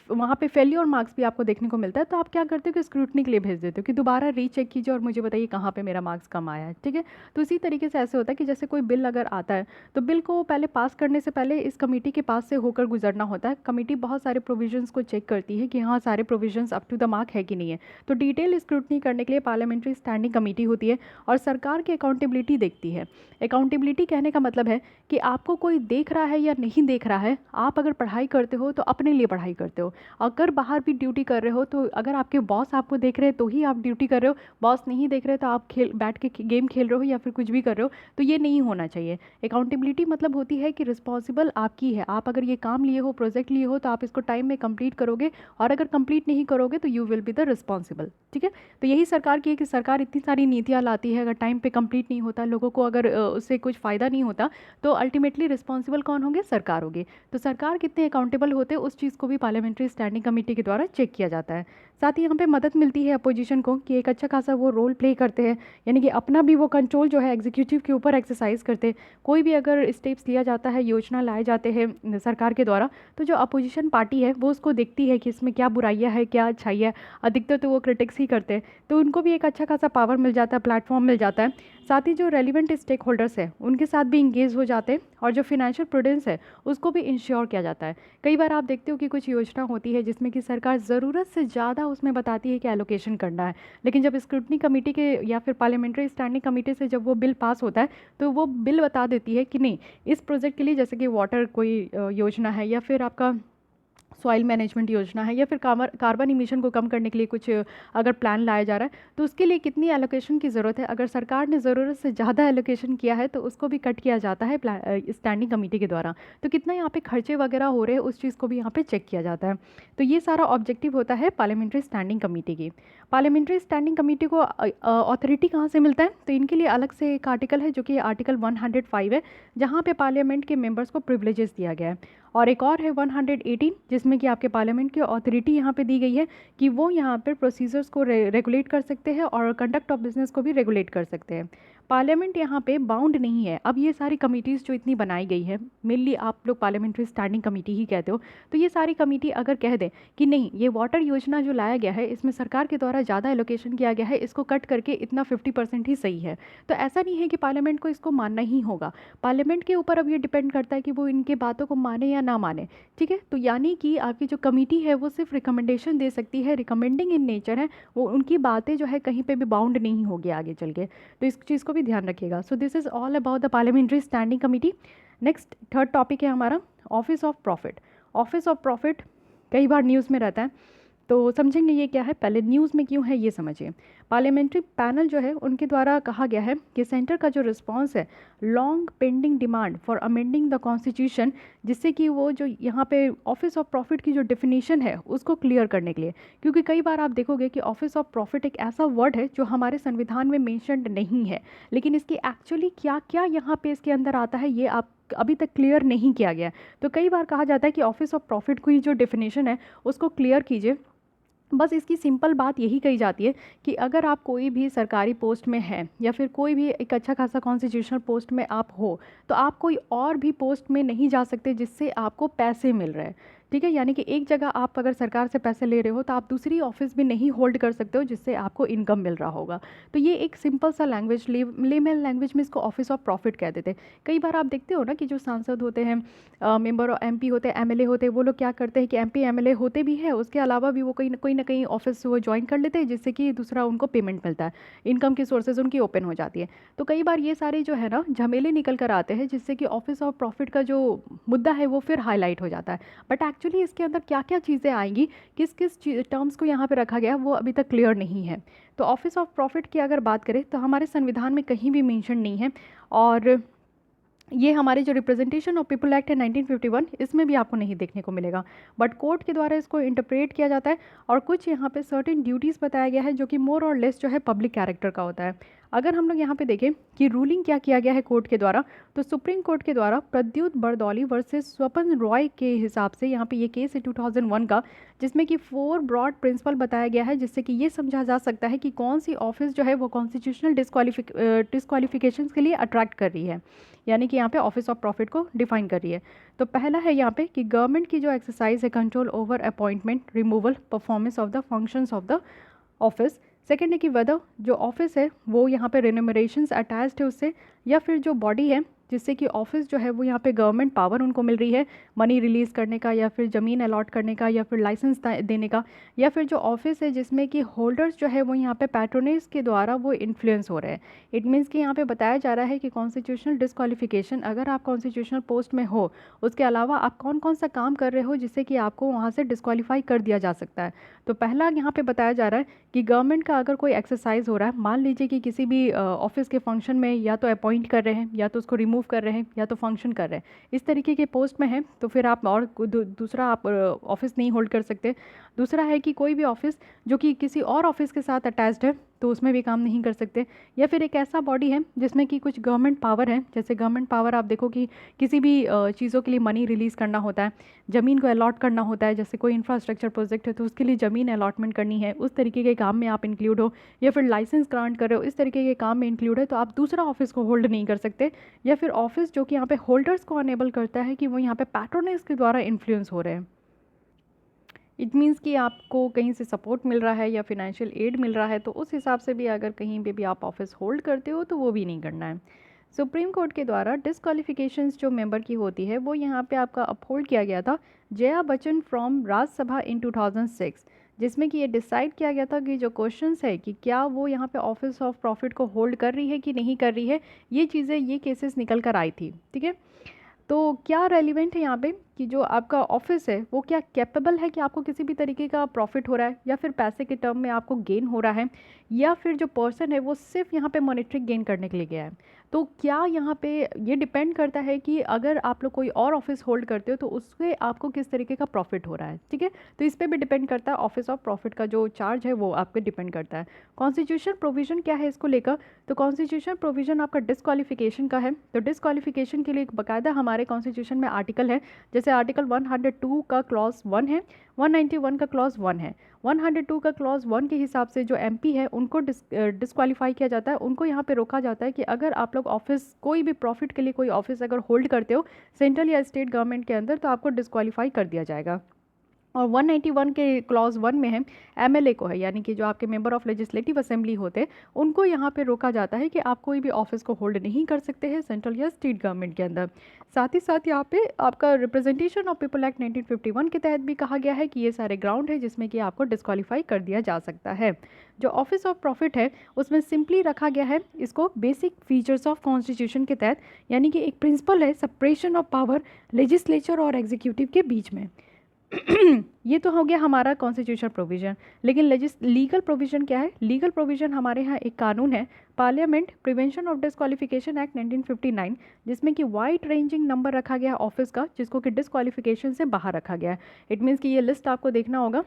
वहाँ पे फेल्योर मार्क्स भी आपको देखने को मिलता है, तो आप क्या करते हो कि स्क्रूटनी के लिए भेज देते हो कि दोबारा रीचेक कीजिए और मुझे बताइए कहाँ पे मेरा मार्क्स कम आया है, ठीक है। तो इसी तरीके से ऐसे होता है कि जैसे कोई बिल अगर आता है तो बिल को पहले पास करने से पहले इस कमेटी के पास से होकर गुजरना होता है। कमेटी बहुत सारे प्रोविजंस को चेक करती है कि हाँ सारे provisions up to the mark है कि नहीं है। तो डिटेल स्क्रूटनी करने के लिए पार्लियामेंट्री स्टैंडिंग कमेटी होती है और सरकार की अकाउंटेबिलिटी देखती है। अकाउंटेबिलिटी कहने का मतलब है कि आपको कोई देख रहा है या नहीं देख रहा है, आप अगर पढ़ाई करते हो तो अपने लिए पढ़ाई करते हो, अगर बाहर भी ड्यूटी कर रहे हो तो अगर आपके बॉस आपको देख रहे हैं तो ही आप ड्यूटी कर रहे हो, बॉस नहीं देख रहे तो आप बैठ के गेम खेल रहे हो या फिर कुछ भी कर रहे हो, तो ये नहीं होना चाहिए। अकाउंटेबिलिटी मतलब होती है कि रिस्पॉन्सिबल आपकी है, आप अगर ये काम लिए हो, प्रोजेक्ट लिए हो, तो आप इसको टाइम में कंप्लीट करोगे, और अगर कंप्लीट नहीं करोगे तो you will be the responsible, ठीक है। तो यही सरकार की है कि सरकार इतनी सारी नीतियाँ लाती है, अगर टाइम पे कंप्लीट नहीं होता, लोगों को अगर उससे कुछ फ़ायदा नहीं होता, तो अल्टीमेटली रिस्पॉन्सिबल कौन होंगे? सरकार होगी। तो सरकार कितने अकाउंटेबल होते हैं उस चीज़ को भी पार्लियामेंट्री स्टैंडिंग कमेटी के द्वारा चेक किया जाता है। साथ ही यहाँ पे मदद मिलती है अपोजिशन को कि एक अच्छा खासा वो रोल प्ले करते हैं, यानी कि अपना भी वो कंट्रोल जो है एग्जीक्यूटिव के ऊपर एक्सरसाइज करते हैं। कोई भी अगर स्टेप्स लिया जाता है, योजना लाए जाते हैं सरकार के द्वारा, तो जो अपोजिशन पार्टी है वो उसको देखती है कि इसमें क्या बुराइयां है, क्या अच्छाई है। अधिकतर तो वो क्रिटिक्स ही करते हैं, तो उनको भी एक अच्छा खासा पावर मिल जाता है, प्लेटफॉर्म मिल जाता है। साथ ही जो रेलिवेंट स्टेक होल्डर्स है उनके साथ भी इंगेज हो जाते हैं, और जो फिनेंशियल प्रूडेंस है उसको भी इंश्योर किया जाता है। कई बार आप देखते हो कि कुछ योजना होती है जिसमें कि सरकार ज़रूरत से ज़्यादा उसमें बताती है कि एलोकेशन करना है, लेकिन जब स्क्रूटनी कमेटी के या फिर पार्लियामेंट्री स्टैंडिंग कमेटी से जब वो बिल पास होता है तो वो बिल बता देती है कि नहीं, इस प्रोजेक्ट के लिए, जैसे कि वाटर कोई योजना है या फिर आपका सॉइल मैनेजमेंट योजना है या फिर कार्बन इमिशन को कम करने के लिए कुछ अगर प्लान लाया जा रहा है, तो उसके लिए कितनी एलोकेशन की ज़रूरत है। अगर सरकार ने ज़रूरत से ज़्यादा एलोकेशन किया है तो उसको भी कट किया जाता है स्टैंडिंग कमेटी के द्वारा। तो कितना यहाँ पे खर्चे वगैरह हो रहे हैं उस चीज़ को भी यहाँ पे चेक किया जाता है। तो ये सारा ऑब्जेक्टिव होता है पार्लियामेंट्री स्टैंडिंग कमेटी की। पार्लियामेंट्री स्टैंडिंग कमेटी को अथॉरिटी कहाँ से मिलता है, तो इनके लिए अलग से एक आर्टिकल है जो कि आर्टिकल 105 है, जहाँ पे पार्लियामेंट के मेंबर्स को प्रिविलेजेस दिया गया है। और एक और है 118 जिसमें कि आपके पार्लियामेंट की अथॉरिटी यहाँ पे दी गई है कि वो यहाँ पर प्रोसीजर्स को रेगुलेट कर सकते हैं और कंडक्ट ऑफ बिजनेस को भी रेगुलेट कर सकते हैं। पार्लियामेंट यहाँ पे बाउंड नहीं है। अब ये सारी कमिटीज़ जो इतनी बनाई गई है, मेनली आप लोग पार्लियामेंट्री स्टैंडिंग कमेटी ही कहते हो, तो ये सारी कमेटी अगर कह दे कि नहीं, ये वाटर योजना जो लाया गया है इसमें सरकार के द्वारा ज़्यादा एलोकेशन किया गया है, इसको कट करके इतना 50% ही सही है, तो ऐसा नहीं है कि पार्लियामेंट को इसको मानना ही होगा। पार्लियामेंट के ऊपर अब ये डिपेंड करता है कि वो इनके बातों को माने या ना माने, ठीक है। तो यानी कि आपकी जो कमेटी है वो सिर्फ रिकमेंडेशन दे सकती है, रिकमेंडिंग इन नेचर है, वो उनकी बातें जो है कहीं पे भी बाउंड नहीं होगी आगे चल के, तो इस चीज़ को भी ध्यान रखिएगा। So this is all about the parliamentary standing committee. Next third topic है हमारा office of profit. Office of profit कई बार न्यूज़ में रहता है, तो समझेंगे ये क्या है। पहले न्यूज़ में क्यों है ये समझिए। पार्लियामेंट्री पैनल जो है उनके द्वारा कहा गया है कि सेंटर का जो रिस्पांस है long pending demand for amending the constitution, जिससे कि वो जो यहाँ पे ऑफिस ऑफ प्रॉफिट की जो डेफिनेशन है उसको क्लियर करने के लिए, क्योंकि कई बार आप देखोगे कि ऑफिस ऑफ प्रॉफिट एक ऐसा वर्ड है जो हमारे संविधान में मेंशन्ड नहीं है, लेकिन इसकी एक्चुअली क्या क्या यहाँ पे इसके अंदर आता है ये आप अभी तक क्लियर नहीं किया गया। तो कई बार कहा जाता है कि ऑफिस ऑफ प्रॉफिट की जो डेफिनेशन है उसको क्लियर कीजिए, बस इसकी सिंपल बात यही कही जाती है कि अगर आप कोई भी सरकारी पोस्ट में हैं या फिर कोई भी एक अच्छा खासा कॉन्स्टिट्यूशनल पोस्ट में आप हो, तो आप कोई और भी पोस्ट में नहीं जा सकते जिससे आपको पैसे मिल रहे हैं। ठीक है, यानी कि एक जगह आप अगर सरकार से पैसे ले रहे हो तो आप दूसरी ऑफिस भी नहीं होल्ड कर सकते हो जिससे आपको इनकम मिल रहा होगा। तो ये एक सिंपल सा लैंग्वेज, लेमन लैंग्वेज में इसको ऑफिस ऑफ प्रॉफिट कह देते हैं। कई बार आप देखते हो ना कि जो सांसद होते हैं, मेंबर और एमपी होते हैं, एमएलए होते हैं, वो लोग क्या करते हैं कि एमपी एमएलए होते भी हैं, उसके अलावा भी वो कोई ना कहीं ऑफिस वो ज्वाइन कर लेते हैं जिससे कि दूसरा उनको पेमेंट मिलता है, इनकम की सोर्सेज उनकी ओपन हो जाती है। तो कई बार ये सारे जो है ना झमेले निकल कर आते हैं जिससे कि ऑफिस ऑफ प्रॉफिट का जो मुद्दा है वो फिर हाईलाइट हो जाता है। बट एक्चुअली इसके अंदर क्या क्या चीज़ें आएंगी, किस किस टर्म्स को यहाँ पे रखा गया वो अभी तक क्लियर नहीं है। तो ऑफिस ऑफ प्रॉफिट की अगर बात करें तो हमारे संविधान में कहीं भी मेंशन नहीं है, और ये हमारे जो रिप्रेजेंटेशन ऑफ पीपल एक्ट है 1951 इसमें भी आपको नहीं देखने को मिलेगा। बट कोर्ट के द्वारा इसको इंटरप्रेट किया जाता है, और कुछ यहाँ पे सर्टेन ड्यूटीज़ बताया गया है जो कि मोर और लेस जो है पब्लिक कैरेक्टर का होता है। अगर हम लोग यहाँ पे देखें कि रूलिंग क्या किया गया है कोर्ट के द्वारा, तो सुप्रीम कोर्ट के द्वारा प्रद्युत बरदौली वर्सेस स्वपन रॉय के हिसाब से यहाँ पे ये केस है 2001 का, जिसमें कि 4 ब्रॉड प्रिंसिपल बताया गया है जिससे कि ये समझा जा सकता है कि कौन सी ऑफिस जो है वो कॉन्स्टिट्यूशनल डिस्क्वालिफिकेशन के लिए अट्रैक्ट कर रही है, यानी कि यहाँ पे ऑफिस ऑफ प्रॉफिट को डिफाइन कर रही है। तो पहला है यहाँ पे कि गवर्नमेंट की जो एक्सरसाइज है control over appointment, removal, performance of the functions of the office. Second है कि वेदर जो ऑफिस है वो यहाँ पे रेन्यूमरेशंस अटैच्ड है उससे, या फिर जो बॉडी है जिससे कि ऑफिस जो है वो यहाँ पे गवर्नमेंट पावर उनको मिल रही है मनी रिलीज़ करने का, या फिर ज़मीन अलॉट करने का, या फिर लाइसेंस देने का, या फिर जो ऑफिस है जिसमें कि होल्डर्स जो है वो यहाँ पे पैट्रोनेज के द्वारा वो इन्फ्लुएंस हो रहे हैं। इट मीन्स कि यहाँ पे बताया जा रहा है कि कॉन्स्टिट्यूशनल डिस्क्वालिफिकेशन, अगर आप कॉन्स्टिट्यूशनल पोस्ट में हो उसके अलावा आप कौन कौन सा काम कर रहे हो जिससे कि आपको वहाँ से डिस्क्वालीफाई कर दिया जा सकता है। तो पहला यहाँ पे बताया जा रहा है कि गवर्नमेंट का अगर कोई एक्सरसाइज हो रहा है, मान लीजिए कि किसी भी ऑफिस के फंक्शन में या तो अपॉइंट कर रहे हैं, या तो उसको रिमूव कर रहे हैं, या तो फंक्शन कर रहे हैं, इस तरीके के पोस्ट में है, तो फिर आप और दूसरा आप ऑफिस नहीं होल्ड कर सकते। दूसरा है कि कोई भी ऑफिस जो कि किसी और ऑफिस के साथ अटैच्ड है तो उसमें भी काम नहीं कर सकते। या फिर एक ऐसा बॉडी है जिसमें कि कुछ गवर्नमेंट पावर है, जैसे गवर्नमेंट पावर आप देखो कि किसी भी चीज़ों के लिए मनी रिलीज़ करना होता है, ज़मीन को अलॉट करना होता है, जैसे कोई इंफ्रास्ट्रक्चर प्रोजेक्ट है तो उसके लिए ज़मीन अलॉटमेंट करनी है, उस तरीके के काम में आप इंक्लूड हो, या फिर लाइसेंस ग्रांट कर रहे हो, इस तरीके के काम में इंक्लूड है, तो आप दूसरा ऑफिस को होल्ड नहीं कर सकते। या फिर ऑफिस जो कि यहाँ पे होल्डर्स को अनेबल करता है कि वो यहाँ पे पैट्रोनेज के द्वारा इन्फ्लुएंस हो रहे हैं। इट मीन्स कि आपको कहीं से सपोर्ट मिल रहा है या फिनेंशियल एड मिल रहा है, तो उस हिसाब से भी अगर कहीं पे भी आप ऑफिस होल्ड करते हो तो वो भी नहीं करना है। सुप्रीम कोर्ट के द्वारा डिस्क्वालिफिकेशंस जो मेंबर की होती है वो यहाँ पे आपका अपहोल्ड किया गया था जया बच्चन फ्रॉम राज्यसभा इन 2006, जिसमें कि ये डिसाइड किया गया था कि जो क्वेश्चंस है कि क्या वो यहाँ पे ऑफिस ऑफ प्रॉफिट को होल्ड कर रही है कि नहीं कर रही है, ये चीज़ें, ये केसेस निकल कर आई थी। ठीक है, तो क्या रेलिवेंट है यहाँ पे कि जो आपका ऑफिस है वो क्या कैपेबल है कि आपको किसी भी तरीके का प्रॉफिट हो रहा है, या फिर पैसे के टर्म में आपको गेन हो रहा है, या फिर जो पर्सन है वो सिर्फ यहाँ पे मॉनेटरी गेन करने के लिए गया है। तो क्या यहाँ पे ये डिपेंड करता है कि अगर आप लोग कोई और ऑफिस होल्ड करते हो तो उससे आपको किस तरीके का प्रॉफिट हो रहा है। ठीक है, तो इस पर भी डिपेंड करता है, ऑफिस ऑफ प्रॉफिट का जो चार्ज है वो आप पे डिपेंड करता है। कॉन्स्टिट्यूशन प्रोविजन क्या है इसको लेकर, तो कॉन्स्टिट्यूशन प्रोविजन आपका डिस्क्वालिफिकेशन का है। तो डिस्क्वालिफिकेशन के लिए एक बाकायदा हमारे कॉन्स्टिट्यूशन में आर्टिकल है, जैसे आर्टिकल 102 का क्लॉज 1 है, 191 का क्लॉज 1 है। 102 का क्लॉज 1 के हिसाब से जो एमपी है उनको डिस्क्वालीफाई किया जाता है, उनको यहाँ पे रोका जाता है कि अगर आप लोग ऑफिस कोई भी प्रॉफिट के लिए कोई ऑफिस अगर होल्ड करते हो सेंट्रल या स्टेट गवर्नमेंट के अंदर, तो आपको डिस्क्वालीफाई कर दिया जाएगा। और 191 के क्लॉज 1 में है एमएलए को है, यानी कि जो आपके मेंबर ऑफ लेजिस्लेटिव असेंबली होते हैं उनको यहाँ पे रोका जाता है कि आप कोई भी ऑफिस को होल्ड नहीं कर सकते हैं सेंट्रल या स्टेट गवर्नमेंट के अंदर। साथ ही साथ यहाँ पे आपका रिप्रेजेंटेशन ऑफ पीपल एक्ट 1951 के तहत भी कहा गया है कि ये सारे ग्राउंड है जिसमें कि आपको डिस्क्वालीफाई कर दिया जा सकता है। जो ऑफिस ऑफ प्रॉफिट है उसमें सिंपली रखा गया है इसको बेसिक फीचर्स ऑफ कॉन्स्टिट्यूशन के तहत, यानी कि एक प्रिंसिपल है सेपरेशन ऑफ पावर लेजिस्लेचर और एग्जीक्यूटिव के बीच में। ये तो हो गया हमारा कॉन्स्टिट्यूशन प्रोविज़न, लेकिन लीगल प्रोविज़न क्या है? लीगल प्रोविज़न हमारे यहाँ एक कानून है, parliament prevention of disqualification act 1959, जिसमें कि वाइड रेंजिंग नंबर रखा गया ऑफिस का जिसको कि डिस्क्वालिफिकेशन से बाहर रखा गया है। इट मीन्स कि ये लिस्ट आपको देखना होगा।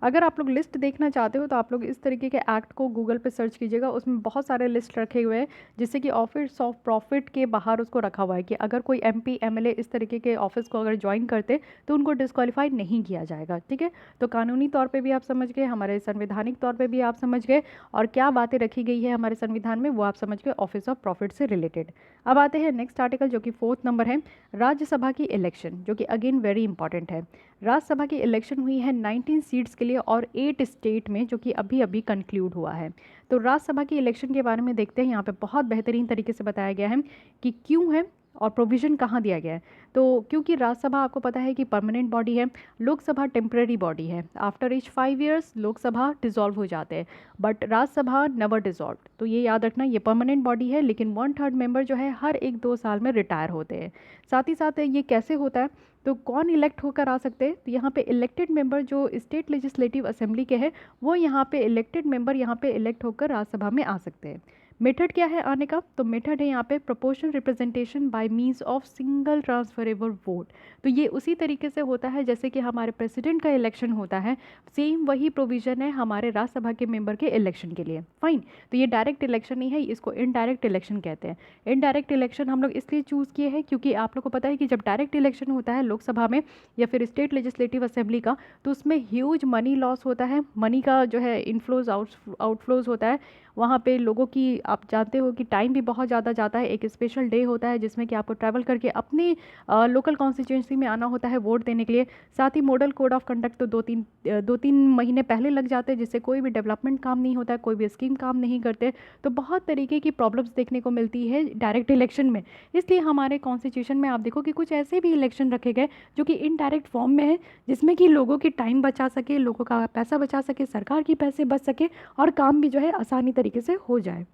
अगर आप लोग लिस्ट देखना चाहते हो तो आप लोग इस तरीके के एक्ट को गूगल पे सर्च कीजिएगा, उसमें बहुत सारे लिस्ट रखे हुए हैं, जिससे कि ऑफिस ऑफ प्रॉफिट के बाहर उसको रखा हुआ है कि अगर कोई एमपी एमएलए इस तरीके के ऑफिस को अगर ज्वाइन करते तो उनको डिस्क्वालीफाई नहीं किया जाएगा। ठीक है, तो कानूनी तौर पे भी आप समझ गए, हमारे संवैधानिक तौर पे भी आप समझ गए, और क्या बातें रखी गई है हमारे संविधान में वो आप समझ गए ऑफिस ऑफ प्रॉफिट से रिलेटेड। अब आते हैं नेक्स्ट आर्टिकल जो कि 4th नंबर है, राज्यसभा की इलेक्शन, जो कि अगेन वेरी इंपॉर्टेंट है। राज्यसभा की इलेक्शन हुई है 19 सीट्स के लिए और 8 स्टेट में, जो कि अभी अभी कंक्लूड हुआ है। तो राज्यसभा की इलेक्शन के बारे में देखते हैं, यहाँ पे बहुत बेहतरीन तरीके से बताया गया है कि क्यों है और प्रोविज़न कहाँ दिया गया है। तो क्योंकि राज्यसभा आपको पता है कि परमानेंट बॉडी है, लोकसभा टेम्पररी बॉडी है, after each 5 years Lok Sabha dissolve हो जाते हैं, बट राज्यसभा नेवर डिसॉल्व। तो ये याद रखना, ये परमानेंट बॉडी है, लेकिन 1/3 मेंबर जो है हर 1-2 साल में रिटायर होते हैं। साथ ही साथ ये कैसे होता है, तो कौन इलेक्ट होकर आ सकते हैं, तो यहाँ पे इलेक्टेड मेंबर जो स्टेट लेजिस्लेटिव असेंबली के हैं वो यहाँ पे इलेक्टेड मेंबर यहाँ पे इलेक्ट होकर राज्यसभा में आ सकते हैं। मेथड क्या है आने का, तो मेथड है यहाँ पे proportional representation by means of single transferable vote. तो ये उसी तरीके से होता है जैसे कि हमारे प्रेसिडेंट का इलेक्शन होता है, सेम वही प्रोविजन है हमारे राज्यसभा के मेंबर के इलेक्शन के लिए। फाइन, तो ये डायरेक्ट इलेक्शन नहीं है, इसको इनडायरेक्ट इलेक्शन कहते हैं। इनडायरेक्ट इलेक्शन हम लोग इसलिए चूज़ किए हैं क्योंकि आप लोग को पता है कि जब डायरेक्ट इलेक्शन होता है लोकसभा में या फिर स्टेट लेजिस्लेटिव असेंबली का, तो उसमें ह्यूज मनी लॉस होता है, मनी का जो है इनफ्लोज आउटफ्लोज होता है, वहाँ पे लोगों की आप जानते हो कि टाइम भी बहुत ज़्यादा जाता है। एक स्पेशल डे होता है जिसमें कि आपको ट्रैवल करके अपनी लोकल कॉन्स्टिट्यूंसी में आना होता है वोट देने के लिए। साथ ही मॉडल कोड ऑफ कंडक्ट तो 2-3 महीने पहले लग जाते हैं, जिससे कोई भी डेवलपमेंट काम नहीं होता है, कोई भी स्कीम काम नहीं करते। तो बहुत तरीके की प्रॉब्लम्स देखने को मिलती है डायरेक्ट इलेक्शन में। इसलिए हमारे कॉन्स्टिट्यूशन में आप देखो कि कुछ ऐसे भी इलेक्शन रखे गए जो कि इनडायरेक्ट फॉर्म में है, जिसमें कि लोगों की टाइम बचा सके, लोगों का पैसा बचा सके, सरकार की पैसे बच सके और काम भी जो है आसानी तरीके से हो जाए।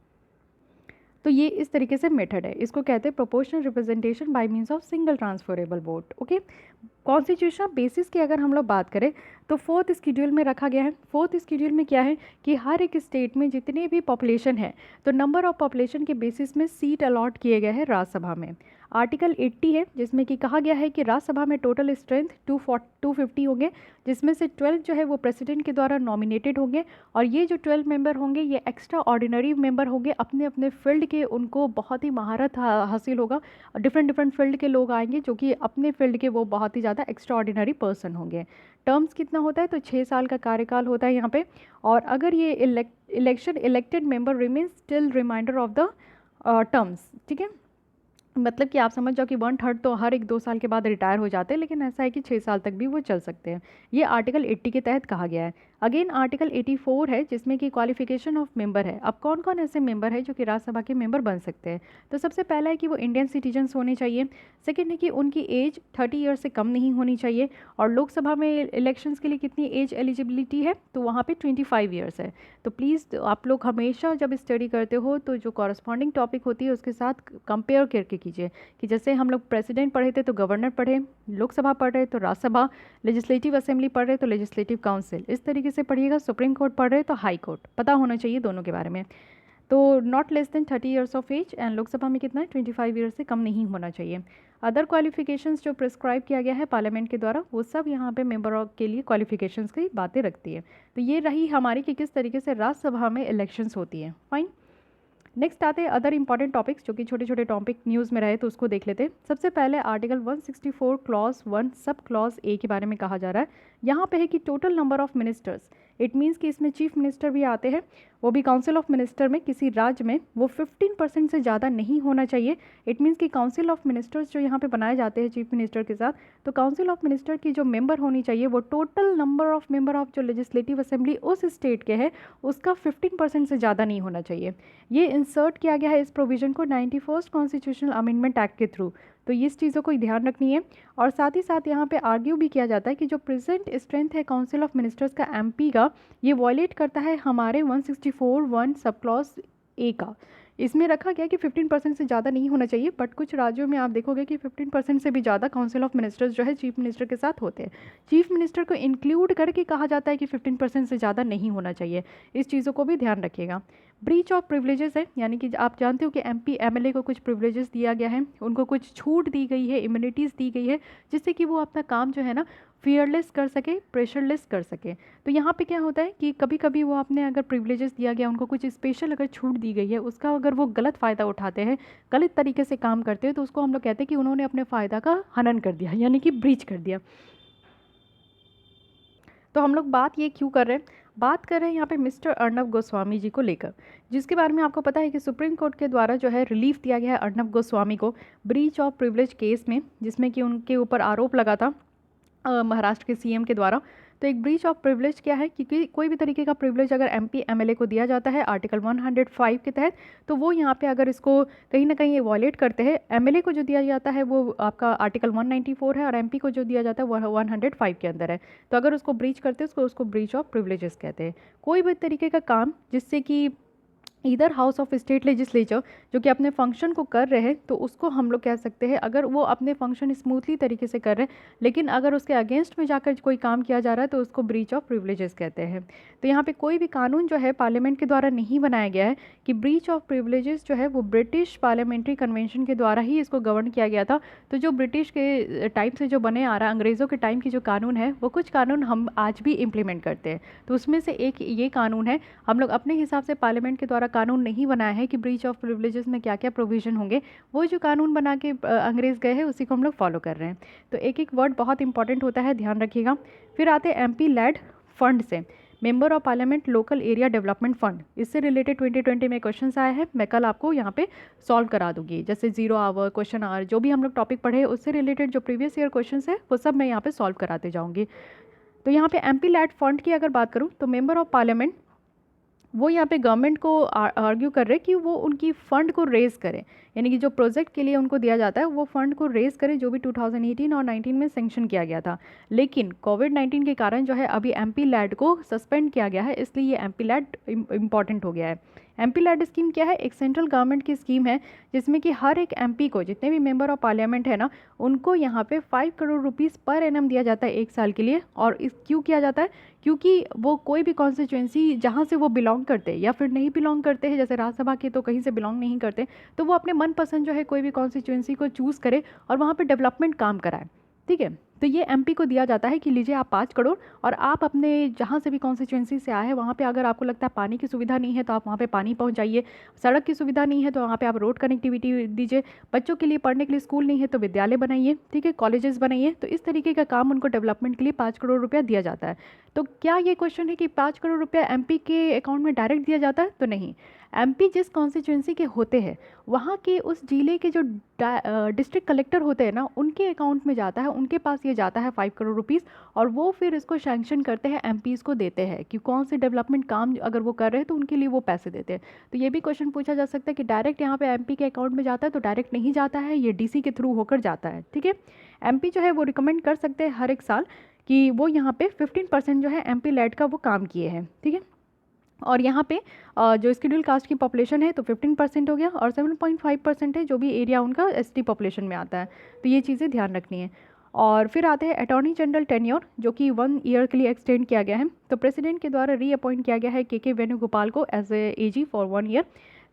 तो ये इस तरीके से मेथड है, इसको कहते हैं proportional representation by means of single transferable vote. Okay, constitutional basis की अगर हम लोग बात करें तो 4th शेड्यूल में रखा गया है। 4th शेड्यूल में क्या है कि हर एक स्टेट में जितने भी पॉपुलेशन है तो नंबर ऑफ पॉपुलेशन के बेसिस में सीट अलॉट किए गए हैं राज्यसभा में। आर्टिकल 80 है जिसमें कि कहा गया है कि राज्यसभा में टोटल स्ट्रेंथ 250 होंगे, जिसमें से 12 जो है वो प्रेसिडेंट के द्वारा नॉमिनेटेड होंगे, और ये जो 12 मेंबर होंगे ये एक्स्ट्रा ऑर्डिनरी मेंबर होंगे, अपने अपने फील्ड के उनको बहुत ही महारत हासिल होगा। डिफरेंट फील्ड के लोग आएंगे जो कि अपने फील्ड के वो बहुत ही ज़्यादा एक्स्ट्रा ऑर्डिनरी पर्सन होंगे। टर्म्स कितना होता है, तो 6 साल का कार्यकाल होता है यहाँ पे। और अगर ये elected member remains till reminder of the terms, ठीक है, मतलब कि आप समझ जाओ कि 1/3 तो हर 1-2 साल के बाद रिटायर हो जाते हैं, लेकिन ऐसा है कि 6 साल तक भी वो चल सकते हैं। ये आर्टिकल 80 के तहत कहा गया है। अगेन आर्टिकल 84 है जिसमें कि क्वालिफिकेशन ऑफ मेंबर है। अब कौन कौन ऐसे मेंबर है जो कि राज्यसभा के मेंबर बन सकते हैं, तो सबसे पहला है कि वो इंडियन सिटीजन्स होने चाहिए। सेकेंड है कि उनकी एज 30 ईयर से कम नहीं होनी चाहिए। और लोकसभा में इलेक्शंस के लिए कितनी एज एलिजिबिलिटी है, तो वहाँ पे 25 ईयर्स है। तो प्लीज़ आप लोग हमेशा जब स्टडी करते हो तो जो कॉरस्पॉन्डिंग टॉपिक होती है उसके साथ कंपेयर करके कीजिए, कि जैसे हम लोग प्रेसिडेंट पढ़े थे तो गवर्नर पढ़े, लोकसभा पढ़ रहे तो राज्यसभा, लेजिस्लेटिव असेंबली पढ़ रहे तो लेजिस्लेटिव काउंसिल, इस तरीके से पढ़िएगा। सुप्रीम कोर्ट पढ़ रहे तो हाई कोर्ट, पता होना चाहिए दोनों के बारे में। तो not less than 30 years of age, and Lok Sabha में कितना है 25 ईयर्स से कम नहीं होना चाहिए। अदर क्वालिफिकेशंस जो प्रिस्क्राइब किया गया है पार्लियामेंट के द्वारा वो सब यहाँ पे मेंबर के लिए क्वालिफिकेशंस की बातें रखती है। तो ये रही हमारी कि किस तरीके से राज्यसभा में इलेक्शंस होती हैं। फाइन, नेक्स्ट आते हैं अदर इंपॉर्टेंट टॉपिक्स जो कि छोटे छोटे टॉपिक न्यूज़ में रहे तो उसको देख लेते हैं। सबसे पहले article 164 clause 1 sub clause A के बारे में कहा जा रहा है। यहाँ पे है कि total number of ministers, it means कि इसमें चीफ मिनिस्टर भी आते हैं, वो भी काउंसिल ऑफ मिनिस्टर में किसी राज्य में वो 15% से ज़्यादा नहीं होना चाहिए। इट मीन्स कि काउंसिल ऑफ मिनिस्टर्स जो यहाँ पे बनाए जाते हैं चीफ मिनिस्टर के साथ, तो काउंसिल ऑफ मिनिस्टर की जो मेंबर होनी चाहिए वो total number of member of जो लेजिस्लेटिव असेंबली उस स्टेट के है उसका 15% से ज़्यादा नहीं होना चाहिए। ये इंसर्ट किया गया है इस प्रोविज़न को 91st कॉन्स्टिट्यूशनल अमेंडमेंट एक्ट के थ्रू, तो ये चीज़ों को ध्यान रखनी है। और साथ ही साथ यहाँ पे आर्ग्यू भी किया जाता है कि जो प्रेजेंट स्ट्रेंथ है काउंसिल ऑफ मिनिस्टर्स का एमपी का, ये वॉयलेट करता है हमारे 164(1) सब क्लॉज ए का। इसमें रखा गया कि 15% से ज़्यादा नहीं होना चाहिए, बट कुछ राज्यों में आप देखोगे कि 15% से भी ज़्यादा काउंसिल ऑफ मिनिस्टर्स जो है चीफ मिनिस्टर के साथ होते हैं। चीफ मिनिस्टर को इंक्लूड करके कहा जाता है कि 15% से ज़्यादा नहीं होना चाहिए। इस चीज़ों को भी ध्यान रखिएगा। ब्रीच ऑफ प्रिविलेजेस है, यानी कि आप जानते हो कि MP MLA को कुछ प्रिविलेजेस दिया गया है, उनको कुछ छूट दी गई है, इम्यूनिटीज़ दी गई है, जिससे कि वो अपना काम जो है ना फियरलेस कर सके, प्रेशरलेस कर सके। तो यहाँ पे क्या होता है कि कभी कभी वो आपने अगर प्रिविलेजेस दिया गया, उनको कुछ स्पेशल अगर छूट दी गई है, उसका अगर वो गलत फ़ायदा उठाते हैं, गलत तरीके से काम करते हैं, तो उसको हम लोग कहते हैं कि उन्होंने अपने फ़ायदा का हनन कर दिया, यानी कि ब्रीच कर दिया। तो हम लोग बात ये क्यों कर रहे हैं, बात कर रहे हैं यहाँ पे मिस्टर अर्नब गोस्वामी जी को लेकर, जिसके बारे में आपको पता है कि सुप्रीम कोर्ट के द्वारा जो है रिलीफ दिया गया है अर्नब गोस्वामी को ब्रीच ऑफ प्रिविलेज केस में, जिसमें कि उनके ऊपर आरोप लगा था महाराष्ट्र के CM के द्वारा। तो एक ब्रीच ऑफ प्रिविलेज क्या है, क्योंकि कोई भी तरीके का प्रिविलेज अगर MP MLA को दिया जाता है आर्टिकल 105 के तहत, तो वो यहाँ पे अगर इसको कहीं ना कहीं वॉयलेट करते हैं, MLA को जो दिया जाता है वो आपका आर्टिकल 194 है, और MP को जो दिया जाता है वो 105 के अंदर है। तो अगर उसको ब्रीच करते हैं उसको ब्रीच ऑफ प्रिविलेजेस कहते हैं। कोई भी तरीके का काम जिससे कि इधर हाउस ऑफ स्टेट लेजिस्लेचर जो कि अपने फंक्शन को कर रहे हैं, तो उसको हम लोग कह सकते हैं, अगर वो अपने फंक्शन स्मूथली तरीके से कर रहे हैं, लेकिन अगर उसके अगेंस्ट में जाकर कोई काम किया जा रहा है, तो उसको ब्रीच ऑफ प्रिविलेजेस कहते हैं। तो यहाँ पे कोई भी कानून जो है पार्लियामेंट के द्वारा नहीं बनाया गया है कि ब्रीच ऑफ प्रिविलेजेस जो है वो ब्रिटिश पार्लियामेंट्री कन्वेंशन के द्वारा ही इसको गवर्न किया गया था। तो जो ब्रिटिश के टाइम से जो बने आ रहा है, अंग्रेज़ों के टाइम की जो कानून है, वो कुछ कानून हम आज भी इम्प्लीमेंट करते हैं। तो उसमें से एक ये कानून है। हम लोग अपने हिसाब से पार्लियामेंट के द्वारा कानून नहीं बनाया है कि ब्रीच ऑफ प्रिविलेजेस में क्या क्या प्रोविज़न होंगे, वो जो कानून बना के अंग्रेज़ गए हैं उसी को हम लोग फॉलो कर रहे हैं। तो एक एक वर्ड बहुत इंपॉर्टेंट होता है, ध्यान रखिएगा। फिर आते हैं MP लेड फंड से, member of parliament local area development fund. इससे रिलेटेड 2020 में क्वेश्चंस आए हैं, मैं कल आपको यहाँ पे सॉल्व करा दूंगी। जैसे 0 आवर, क्वेश्चन आवर, जो भी हम लोग टॉपिक पढ़े उससे रिलेटेड जो प्रीवियस ईयर क्वेश्चंस है वो सब मैं यहाँ पे सॉल्व कराते जाऊँगी। तो यहाँ पे MP लेड फंड की अगर बात करूँ, तो मेंबर ऑफ पार्लियामेंट वो यहाँ पे गवर्नमेंट को आर्ग्यू कर रहे हैं कि वो उनकी फ़ंड को रेज़ करें, यानी कि जो प्रोजेक्ट के लिए उनको दिया जाता है वो फ़ंड को रेज़ करें, जो भी 2018 और 19 में सेंक्शन किया गया था। लेकिन कोविड-19 के कारण जो है अभी MP लैड को सस्पेंड किया गया है, इसलिए ये MP लैड इम्पॉर्टेंट हो गया है। MP लैड स्कीम क्या है, एक सेंट्रल गवर्नमेंट की स्कीम है, जिसमें कि हर एक MP को, जितने भी मेंबर ऑफ पार्लियामेंट है ना, उनको यहाँ पे 5 करोड़ रुपीज़ पर एनम दिया जाता है 1 साल के लिए। और इस क्यों किया जाता है, क्योंकि वो कोई भी कॉन्स्टिट्यूंसी जहाँ से वो बिलोंग करते हैं या फिर नहीं बिलोंग करते हैं, जैसे राज्यसभा के तो कहीं से बिलोंग नहीं करते, तो वो अपने मनपसंद जो है कोई भी कॉन्स्टिट्यूंसी को चूज़ करे और वहाँ पे डेवलपमेंट काम कराए। ठीक है, तो ये MP को दिया जाता है कि लीजिए आप 5 करोड़, और आप अपने जहाँ से भी कॉन्स्टिट्यूंसी से आए हैं वहाँ पे अगर आपको लगता है पानी की सुविधा नहीं है तो आप वहाँ पे पानी पहुँचाइए, सड़क की सुविधा नहीं है तो वहाँ पे आप रोड कनेक्टिविटी दीजिए, बच्चों के लिए पढ़ने के लिए स्कूल नहीं है तो विद्यालय बनाइए, ठीक है, कॉलेजेस बनाइए। तो इस तरीके का काम उनको डेवलपमेंट के लिए 5 करोड़ रुपया दिया जाता है। तो क्या ये क्वेश्चन है कि 5 करोड़ रुपया MP के अकाउंट में डायरेक्ट दिया जाता है? तो नहीं, MP जिस कॉन्स्टिट्यूंसी के होते हैं वहाँ के उस जिले के जो डिस्ट्रिक्ट कलेक्टर होते हैं ना, उनके अकाउंट में जाता है, उनके पास ये जाता है 5 करोड़ रुपीज़, और वो फिर इसको सैंक्शन करते हैं, MPs को देते हैं कि कौन से डेवलपमेंट काम अगर वो कर रहे हैं तो उनके लिए वो पैसे देते हैं। तो ये भी क्वेश्चन पूछा जा सकता है कि डायरेक्ट यहाँ पे MP के अकाउंट में जाता है, तो डायरेक्ट नहीं जाता है, ये DC के थ्रू होकर जाता है। ठीक है, MP जो है वो रिकमेंड कर सकते हैं हर एक साल कि वो यहाँ पे 15% जो है MP लेड का वो काम किए हैं। ठीक है, और यहाँ पे जो शेड्यूल कास्ट की पॉपुलेशन है तो 15% हो गया, और 7.5% है जो भी एरिया उनका ST पॉपुलेशन में आता है। तो ये चीज़ें ध्यान रखनी है। और फिर आते हैं अटॉर्नी जनरल टेन्योर, जो कि 1 ईयर के लिए एक्सटेंड किया गया है। तो प्रेसिडेंट के द्वारा रीअपॉइंट किया गया है KK वेणुगोपाल को as a AG for 1 year.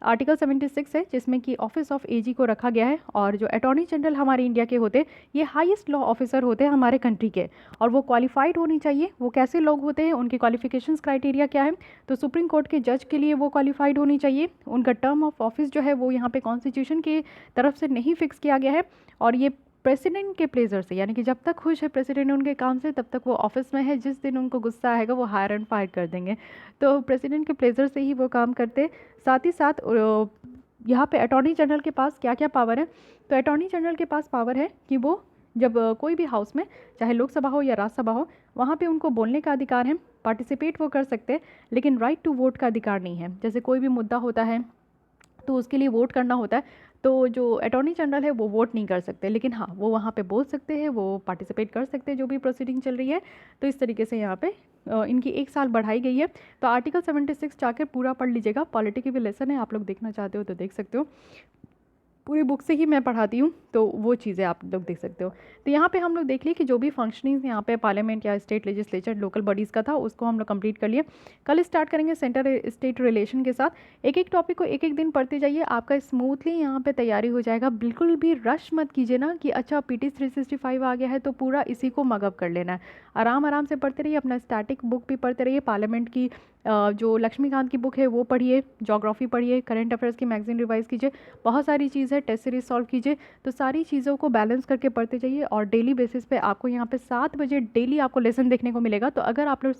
Article 76 है जिसमें कि ऑफिस ऑफ AG को रखा गया है, और जो अटॉर्नी जनरल हमारे इंडिया के होते हैं ये हाईएस्ट लॉ ऑफिसर होते हैं हमारे कंट्री के, और वो क्वालिफाइड होनी चाहिए। वो कैसे लोग होते हैं, उनके क्वालिफिकेशंस क्राइटेरिया क्या है, तो सुप्रीम कोर्ट के जज के लिए वो क्वालिफाइड होनी चाहिए। उनका टर्म ऑफ ऑफिस जो है वो यहाँ पे कॉन्स्टिट्यूशन की तरफ से नहीं फिक्स किया गया है, और ये प्रेसिडेंट के प्लेजर से, यानी कि जब तक खुश है प्रेसिडेंट उनके काम से तब तक वो ऑफिस में है, जिस दिन उनको गुस्सा आएगा वो हायर एंड फायर कर देंगे। तो प्रेसिडेंट के प्लेजर से ही वो काम करते। साथ ही साथ यहाँ पे अटॉर्नी जनरल के पास क्या क्या पावर है, तो अटॉर्नी जनरल के पास पावर है कि वो जब कोई भी हाउस में, चाहे लोकसभा हो या राज्यसभा हो, वहाँ पे उनको बोलने का अधिकार है, पार्टिसिपेट वो कर सकते हैं, लेकिन राइट टू वोट का अधिकार नहीं है। जैसे कोई भी मुद्दा होता है तो उसके लिए वोट करना होता है, तो जो अटॉर्नी जनरल है वो वोट नहीं कर सकते, लेकिन हाँ वो वहाँ पे बोल सकते हैं, वो पार्टिसिपेट कर सकते हैं जो भी प्रोसीडिंग चल रही है। तो इस तरीके से यहाँ पे इनकी 1 साल बढ़ाई गई है। तो आर्टिकल 76 जाकर पूरा पढ़ लीजिएगा, पॉलिटी की भी लेसन है, आप लोग देखना चाहते हो तो देख सकते हो। पूरी बुक से ही मैं पढ़ाती हूँ, तो वो चीज़ें आप लोग देख सकते हो। तो यहाँ पे हम लोग देख लिए कि जो भी फंक्शनिंग यहाँ पे पार्लियामेंट या स्टेट लेजिस्लेचर लोकल बॉडीज़ का था, उसको हम लोग कंप्लीट कर लिए। कल स्टार्ट करेंगे सेंटर स्टेट रिलेशन के साथ। एक एक टॉपिक को एक एक दिन पढ़ते जाइए, आपका स्मूथली यहाँ पे तैयारी हो जाएगा। बिल्कुल भी रश मत कीजिए ना कि अच्छा PT 365 आ गया है तो पूरा इसी को मगअप कर लेना है। आराम आराम से पढ़ते रहिए, अपना स्टैटिक बुक भी पढ़ते रहिए, पार्लियामेंट की जो लक्ष्मीकांत की बुक है वो पढ़िए, ज्योग्राफी पढ़िए, करंट अफेयर्स की मैगजीन रिवाइज कीजिए, बहुत सारी चीज़ है, टेस्ट सीरीज सॉल्व कीजिए। तो सारी चीज़ों को बैलेंस करके पढ़ते जाइए और डेली बेसिस पे आपको यहाँ पे 7 बजे डेली आपको लेसन देखने को मिलेगा। तो अगर आप लोग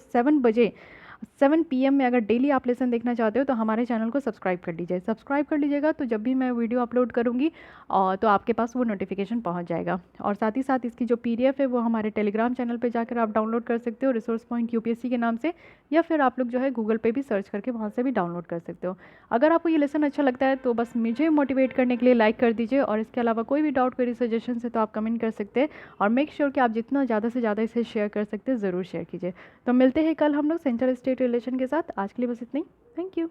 7 PM में अगर डेली आप लेसन देखना चाहते हो तो हमारे चैनल को सब्सक्राइब कर लीजिए। सब्सक्राइब कर लीजिएगा तो जब भी मैं वीडियो अपलोड करूँगी तो आपके पास वो नोटिफिकेशन पहुँच जाएगा। और साथ ही साथ इसकी जो PDF है वो हमारे टेलीग्राम चैनल पे जाकर आप डाउनलोड कर सकते हो, रिसोर्स पॉइंट UPSC के नाम से, या फिर आप लोग जो है गूगल पे भी सर्च करके वहाँ से भी डाउनलोड कर सकते हो। अगर आपको ये लेसन अच्छा लगता है तो बस मुझे मोटिवेट करने के लिए लाइक कर दीजिए, और इसके अलावा कोई भी डाउट, कोई सजेशन है तो आप कमेंट कर सकते हैं। और मेक श्योर कि आप जितना ज़्यादा से ज़्यादा इसे शेयर कर सकते हैं ज़रूर शेयर कीजिए। तो मिलते हैं कल हम लोग सेंट्रल स्टेट रिलेशन के साथ। आज के लिए बस इतना ही। Thank you.